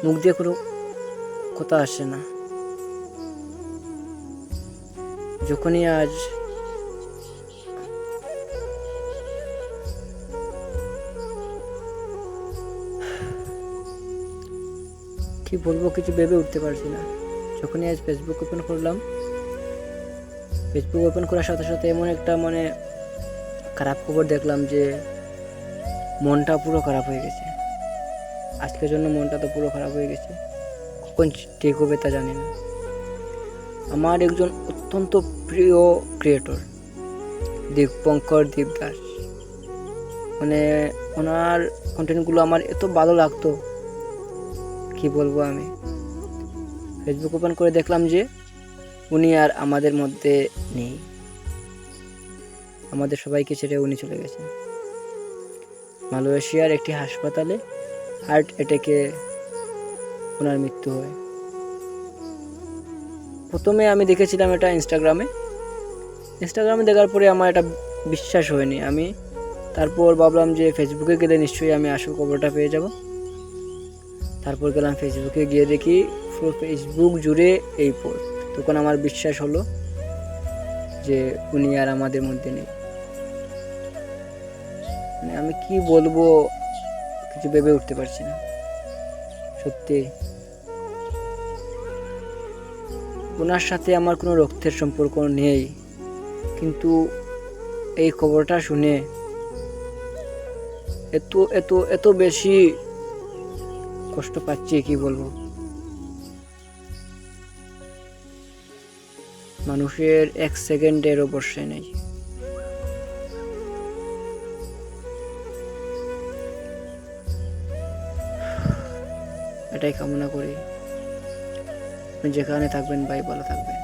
মুখ দিয়ে কোনো কথা আসে না। যখনই আজ কি বলবো কিছু ভেবে উঠতে পারছি না। যখনই আজ ফেসবুক ওপেন করলাম, ফেসবুক ওপেন করার সাথে সাথে এমন একটা খারাপ খবর দেখলাম যে মনটা পুরো খারাপ হয়ে গেছে। আজকের জন্য মনটা তো পুরো খারাপ হয়ে গেছে, কখন ঠিক হবে তা জানি না। আমার একজন অত্যন্ত প্রিয় ক্রিয়েটর দীপঙ্কর দীপদাস, ওনার কন্টেন্টগুলো আমার এত ভালো লাগতো, কি বলবো আমি। ফেসবুক ওপেন করে দেখলাম যে উনি আর আমাদের মধ্যে নেই, আমাদের সবাইকে ছেড়ে উনি চলে গেছেন। মালয়েশিয়ার একটি হাসপাতালে হার্ট অ্যাটাকে ওনার মৃত্যু হয়। প্রথমে আমি দেখেছিলাম এটা ইনস্টাগ্রামে দেখার পরে আমার এটা বিশ্বাস হয়নি। আমি তারপর ভাবলাম যে ফেসবুকে গেলে নিশ্চয়ই আমি আসল খবরটা পেয়ে যাব। তারপর গেলাম ফেসবুকে, গিয়ে দেখি পুরো ফেসবুক জুড়ে এই পোস্ট। তখন আমার বিশ্বাস হলো যে উনি আর আমাদের মধ্যে নেই। আমি কি বলবো কিছু ভেবে উঠতে পারছি না। সত্যি ওনার সাথে আমার কোনো রক্তের সম্পর্ক নেই, কিন্তু এই খবরটা শুনে এত এত এত বেশি কষ্ট পাচ্ছি, কি বলবো। মানুষের এক সেকেন্ডেরও বর্ষে নেই। এটাই কামনা করি, আপনি যেখানে থাকবেন ভাই ভালো থাকবেন।